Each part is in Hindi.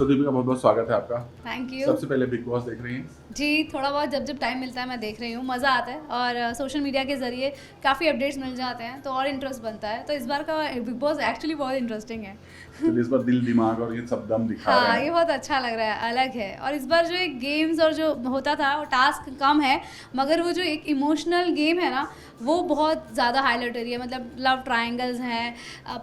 तो दीपिका बहुत बहुत स्वागत है आपका। Thank you. सबसे पहले बिग बॉस देख रही हैं? जी, थोड़ा बहुत जब टाइम मिलता है मैं देख रही हूँ, मज़ा आता है और सोशल मीडिया के ज़रिए काफ़ी अपडेट्स मिल जाते हैं तो और इंटरेस्ट बनता है। तो इस बार का बिग बॉस एक्चुअली बहुत इंटरेस्टिंग है। चलिए, इस बार दिल दिमाग और ये सब दम दिखा रहे हाँ, ये हैं। बहुत अच्छा लग रहा है, अलग है। और इस बार जो एक गेम्स और जो होता था वो टास्क कम है, मगर वो जो एक इमोशनल गेम है ना वो बहुत ज़्यादा हाईलाइट हो रही है। मतलब लव ट्रायंगल्स हैं,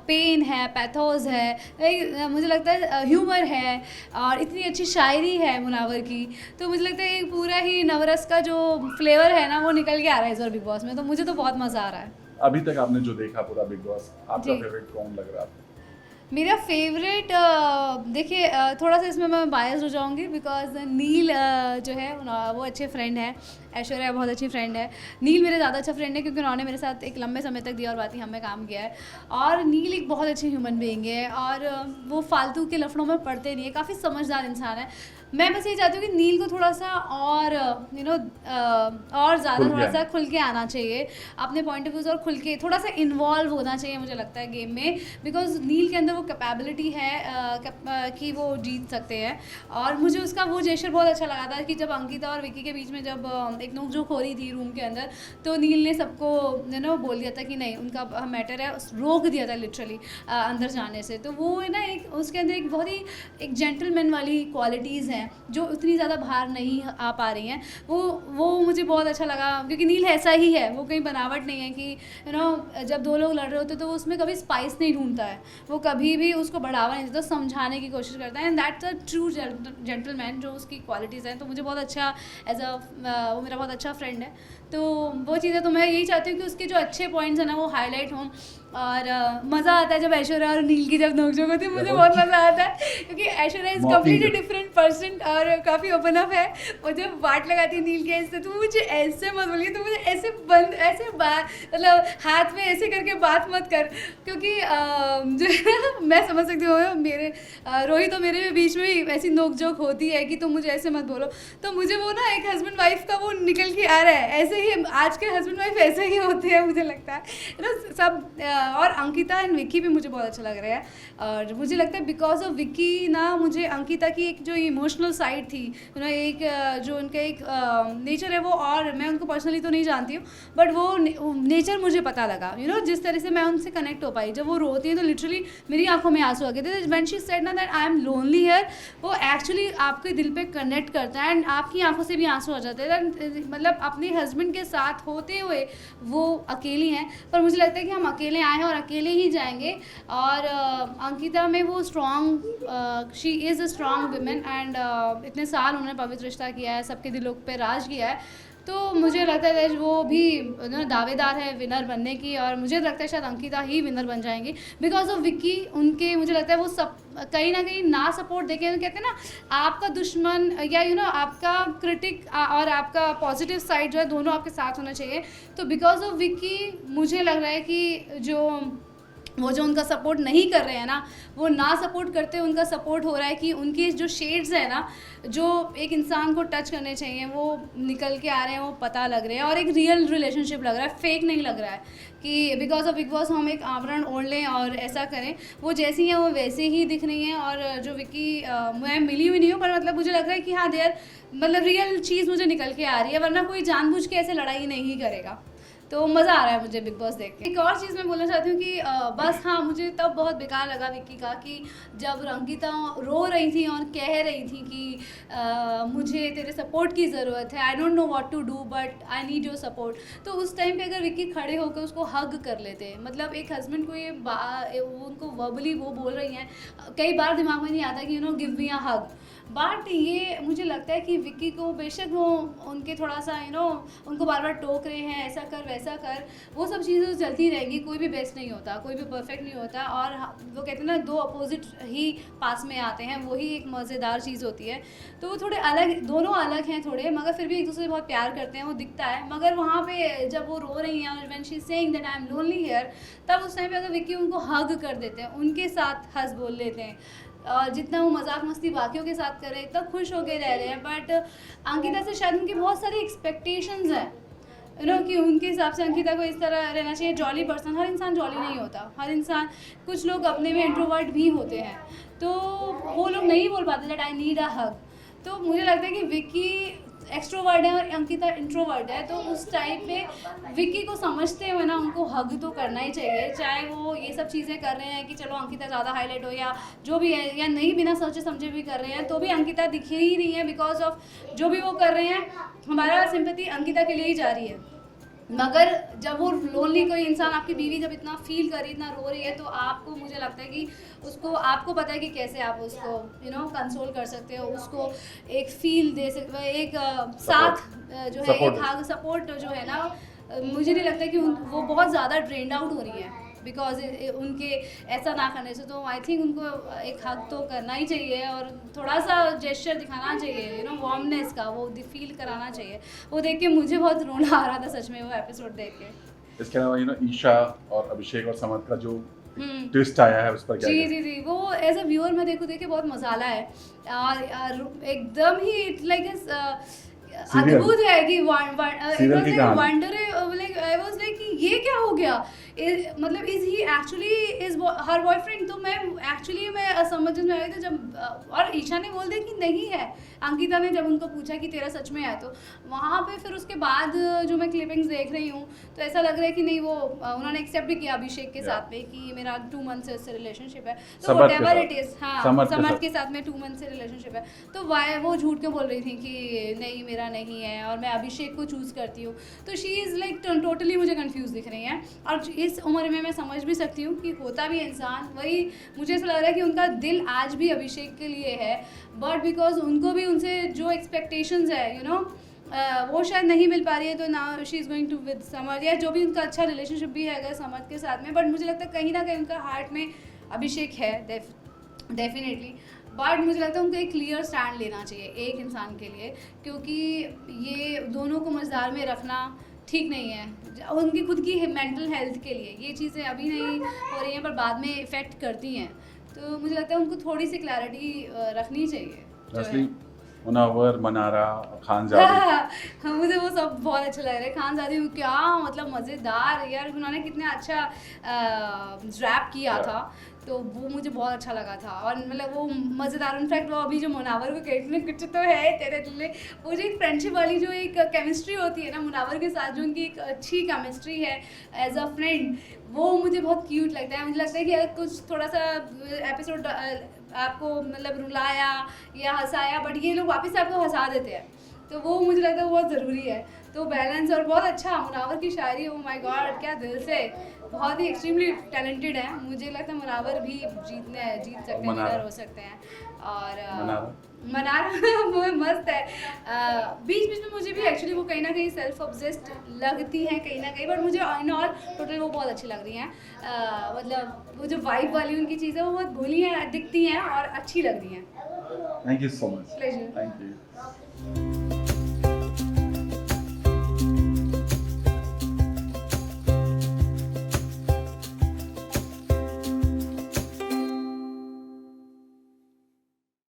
पेन है, पैथोस है, मुझे लगता है ह्यूमर है और इतनी अच्छी शायरी है मुनावर की। तो मुझे लगता है एक पूरा ही नवरस का जो फ्लेवर है ना वो निकल के आ रहा है इस बार बिग बॉस में। तो मुझे तो बहुत मज़ा आ रहा है। अभी तक आपने जो देखा पूरा बिग बॉस, आपका जी, फेवरेट कौन लग रहा है आपको? मेरा फेवरेट देखिए, थोड़ा सा इसमें मैं बायस हो जाऊंगी बिकॉज नील जो है वो अच्छे फ्रेंड है। ऐश्वर्या बहुत अच्छी फ्रेंड है। नील मेरे ज़्यादा अच्छा फ्रेंड है क्योंकि उन्होंने मेरे साथ एक लंबे समय तक दिया और बात ही हमें काम किया है। और नील एक बहुत अच्छी ह्यूमन बीइंग है और वो फालतू के लफड़ों में पड़ते नहीं है, काफ़ी समझदार इंसान है। मैं बस ये चाहती हूँ कि नील को थोड़ा सा और और ज़्यादा खुल थोड़ा गया सा है। खुल के आना चाहिए, अपने पॉइंट ऑफ व्यूज़ और खुल के थोड़ा सा इन्वॉल्व होना चाहिए मुझे लगता है गेम में। बिकॉज नील के अंदर वो कैपेबिलिटी है कि वो जीत सकते हैं। और मुझे उसका वो जेस्चर बहुत अच्छा लगा था कि जब अंकिता और विकी के बीच में जब एक नोक-झोंक हो रही थी रूम के अंदर, तो नील ने सबको बोल दिया था कि नहीं उनका मैटर है, रोक दिया था लिटरली अंदर जाने से। तो वो है ना एक उसके अंदर एक बहुत ही एक जेंटलमैन वाली क्वालिटीज़ हैं जो उतनी ज़्यादा बाहर नहीं आ पा रही हैं। वो मुझे बहुत अच्छा लगा क्योंकि नील ऐसा ही है, वो कहीं बनावट नहीं है कि जब दो लोग लड़ रहे होते तो वो उसमें कभी स्पाइस नहीं ढूंढता है, वो कभी भी उसको बढ़ावा नहीं देता, समझाने की कोशिश करता है। And that's a true gentleman जो उसकी क्वालिटीज़ हैं। तो मुझे बहुत अच्छा वो मेरा बहुत अच्छा फ्रेंड है। तो वो चीज़ें तो मैं यही चाहती हूँ कि उसके जो अच्छे पॉइंट्स हैं ना वो हाईलाइट हों। और मज़ा आता है जब ऐश्वर्या और नील की जब नोक-झोंक होती है, मुझे बहुत मज़ा आता है क्योंकि Aishwarya is मॉकिंग। Completely different person और काफ़ी ओपन अप है। और जब बात लगाती है नील के ऐसे, तो मुझे ऐसे मत बोलिए, तो मुझे ऐसे बात मतलब हाथ में ऐसे करके बात मत कर क्योंकि जो है ना मैं समझ सकती हूँ मेरे रोहित और मेरे बीच में ही ऐसी नोक-झोंक होती है कि तुम मुझे ऐसे मत बोलो। तो मुझे वो ना एक हस्बैंड वाइफ का वो निकल के आ रहा है, ऐसे ही आज के हस्बैंड वाइफ ऐसे ही होते हैं मुझे लगता है ना सब। और अंकिता एंड विक्की भी मुझे बहुत अच्छा लग रहा है। और मुझे लगता है बिकॉज ऑफ विक्की ना मुझे अंकिता की एक जो इमोशनल साइड थी एक जो उनका एक नेचर है वो, और मैं उनको पर्सनली तो नहीं जानती हूँ बट वो नेचर मुझे पता लगा। जिस तरह से मैं उनसे कनेक्ट हो पाई, जब वो रोती है तो लिटरली मेरी आंखों में आंसू आ गए थे व्हेन शी सेड ना that I am lonely here. वो एक्चुअली आपके दिल पे कनेक्ट करता है एंड आपकी आंखों से भी आंसू आ जाते हैं। मतलब अपने हस्बैंड के साथ होते हुए वो अकेली हैं, पर मुझे लगता है कि हम अकेले आए हैं और अकेले ही जाएंगे। और अंकिता में वो strong, she is a strong women and इतने साल उन्होंने पवित्र रिश्ता किया है, सबके दिलों पे राज किया है। तो मुझे लगता है वो भी दावेदार है विनर बनने की, और मुझे लगता है शायद अंकिता ही विनर बन जाएंगी बिकॉज ऑफ विक्की। उनके मुझे लगता है वो सब कहीं ना कहीं ना सपोर्ट देके, कहते हैं ना आपका दुश्मन या आपका क्रिटिक और आपका पॉजिटिव साइड जो है दोनों आपके साथ होना चाहिए। तो बिकॉज ऑफ विक्की मुझे लग रहा है कि जो उनका सपोर्ट नहीं कर रहे हैं ना, वो ना सपोर्ट करते उनका सपोर्ट हो रहा है कि उनकी जो शेड्स है ना जो एक इंसान को टच करने चाहिए वो निकल के आ रहे हैं, वो पता लग रहे हैं और एक रियल रिलेशनशिप लग रहा है, फेक नहीं लग रहा है कि बिकॉज ऑफ बिग बॉस हम एक आवरण ओढ़ लें और ऐसा करें। वो जैसी हैं वो वैसे ही दिख रही हैं। और जो विक्की मैं मिली हुई नहीं हूँ पर मतलब मुझे लग रहा है कि हाँ देयर मतलब रियल चीज़ मुझे निकल के आ रही है, वरना कोई जानबूझ के ऐसे लड़ाई नहीं करेगा। तो मज़ा आ रहा है मुझे बिग बॉस देख के। एक और चीज़ मैं बोलना चाहती हूँ कि बस हाँ मुझे तब बहुत बेकार लगा विक्की का कि जब रंगीता रो रही थी और कह रही थी कि मुझे तेरे सपोर्ट की ज़रूरत है, I don't know what to do but I need your support. तो उस टाइम पे अगर विक्की खड़े होकर उसको हग कर लेते, मतलब एक हस्बैंड को उनको वर्बली वो बोल रही हैं, कई बार दिमाग में नहीं आता कि give me a hug. But ये मुझे लगता है कि विक्की को बेशक वो उनके थोड़ा सा उनको बार बार टोक रहे हैं ऐसा कर वैसा कर, वो सब चीज़ें चलती रहेंगी। कोई भी बेस्ट नहीं होता, कोई भी परफेक्ट नहीं होता। और वो कहते हैं ना दो अपोजिट ही पास में आते हैं, वही एक मज़ेदार चीज़ होती है। तो वो थोड़े अलग, दोनों अलग हैं थोड़े, मगर फिर भी एक दूसरे से बहुत प्यार करते हैं, वो दिखता है। मगर वहाँ पे जब वो रो रही हैं और when she is saying that I am lonely here, तब उस टाइम पे अगर विक्की उनको हग कर देते हैं, उनके साथ हंस बोल लेते हैं और जितना वो मजाक मस्ती बाकियों के साथ कर रहे हैं, इतना खुश होकर रह रहे हैं। बट अंकिता से शायद उनकी बहुत सारी एक्सपेक्टेशंस हैं यू नो कि उनके हिसाब से अंकिता को इस तरह रहना चाहिए, जॉली पर्सन। हर इंसान जॉली नहीं होता, हर इंसान, कुछ लोग अपने में इंट्रोवर्ट भी होते हैं, तो वो लोग नहीं बोल पाते दैट आई नीड अ हग। तो मुझे लगता है कि विक्की एक्सट्रोवर्ट है और अंकिता इंट्रोवर्ट है, तो उस टाइप पे विक्की को समझते हुए ना उनको हग तो करना ही चाहिए, चाहे वो ये सब चीज़ें कर रहे हैं कि चलो अंकिता ज़्यादा हाईलाइट हो या जो भी है, या नहीं बिना सोचे समझे भी कर रहे हैं, तो भी अंकिता दिख ही रही है बिकॉज ऑफ जो भी वो कर रहे हैं। हमारा सिंपैथी अंकिता के लिए ही जा रही है, मगर जब वो लोनली कोई इंसान, आपकी बीवी जब इतना फील कर रही, इतना रो रही है, तो आपको, मुझे लगता है कि उसको, आपको पता है कि कैसे आप उसको कंसोल कर सकते हो, उसको एक फील दे सकते हो, एक साथ जो है, एक हाँ सपोर्ट जो है ना, मुझे नहीं लगता कि वो बहुत ज़्यादा ड्रेन्ड आउट हो रही है बिकॉज उनके ऐसा ना करने से। तो आई थिंक उनको एक हक तो करना ही चाहिए और थोड़ा सा जेस्चर दिखाना चाहिए, वार्मनेस का, वो फील कराना चाहिए। वो देख के मुझे बहुत रोना आ रहा था सच में वो एपिसोड देख के। इसके अलावा ईशा और अभिषेक और समर्थ का जो ट्विस्ट आया है उस पर क्या जी वो एज अ व्यूअर मैं देख के बहुत मसाला है और एकदम ही लाइक अद्भुत है कि wonder like I was like कि ये क्या हो गया, मतलब is he actually is her boyfriend. तो मैं एक्चुअली समझ में आई थी जब, और ईशा ने बोल दिया कि नहीं है, अंकिता ने जब उनको पूछा कि तेरा सच में है, तो वहाँ पे फिर उसके बाद जो मैं क्लिपिंग्स देख रही हूँ तो ऐसा लग रहा है कि नहीं, वो उन्होंने एक्सेप्ट भी किया अभिषेक के साथ में कि मेरा 2 मंथ से रिलेशनशिप है, तो व्हाटएवर इट इज, हाँ समर्थ के साथ में 2 मंथ से रिलेशनशिप है, तो वाई वो झूठ क्यों बोल रही थी कि नहीं मेरा नहीं है और मैं अभिषेक को चूज़ करती हूँ। तो शी इज़ लाइक टोटली मुझे कंफ्यूज दिख रही हैं, और इस उम्र में मैं समझ भी सकती हूँ कि होता भी इंसान वही। मुझे ऐसा लग रहा है कि उनका दिल आज भी अभिषेक के लिए है, बट बिकॉज उनको भी उनसे जो एक्सपेक्टेशंस है वो शायद नहीं मिल पा रही है, तो now she is going to with Samarth, या जो भी उनका अच्छा रिलेशनशिप भी है समर्थ के साथ में, बट मुझे लगता है कहीं ना कहीं उनका हार्ट में अभिषेक है डेफिनेटली। बट मुझे लगता है उनको एक क्लियर स्टैंड लेना चाहिए एक इंसान के लिए, क्योंकि ये दोनों को मझधार में रखना ठीक नहीं है, उनकी खुद की मेंटल हेल्थ के लिए ये चीज़ें अभी नहीं हो रही हैं पर बाद में इफ़ेक्ट करती हैं। तो मुझे लगता है उनको थोड़ी सी क्लैरिटी रखनी चाहिए। मुनव्वर, मनारा, खानजादी, हाँ, मुझे वो सब बहुत अच्छा लग रहा है। खानजादी क्या मतलब मज़ेदार यार, उन्होंने कितना अच्छा रैप किया था, तो वो मुझे बहुत अच्छा लगा था। और मतलब वो मज़ेदार, इनफैक्ट वो अभी जो मुनावर को कहते हैं कुछ तो है तेरे दिल में, वो जो एक फ्रेंडशिप वाली जो एक केमिस्ट्री होती है ना मुनावर के साथ, जो उनकी एक अच्छी केमिस्ट्री है एज अ फ्रेंड, वो मुझे बहुत क्यूट लगता है। मुझे लगता है कि अगर कुछ थोड़ा सा एपिसोड आपको मतलब रुलाया या हंसाया, बट ये लोग वापस से आपको हंसा देते हैं, तो वो मुझे लगता है बहुत ज़रूरी है। तो बैलेंस, और बहुत अच्छा मुनावर की शायरी, ओ माय गॉड क्या दिल से, बहुत ही एक्सट्रीमली टैलेंटेड है। मुझे लगता है मुनावर भी जीत सकते हैं, विनर हो सकते हैं। और मनारा वो मस्त है। बीच बीच में मुझे भी एक्चुअली वो कहीं ना कहीं सेल्फ ऑब्सेस्ड लगती हैं कहीं ना कहीं, बट मुझे इन ऑल टोटल वो बहुत अच्छी लग रही हैं। मतलब वो जो वाइब वाली उनकी चीज़ें वो बहुत भोली हैं, दिखती हैं और अच्छी लग रही हैं। Thank you so much. Pleasure. Thank you.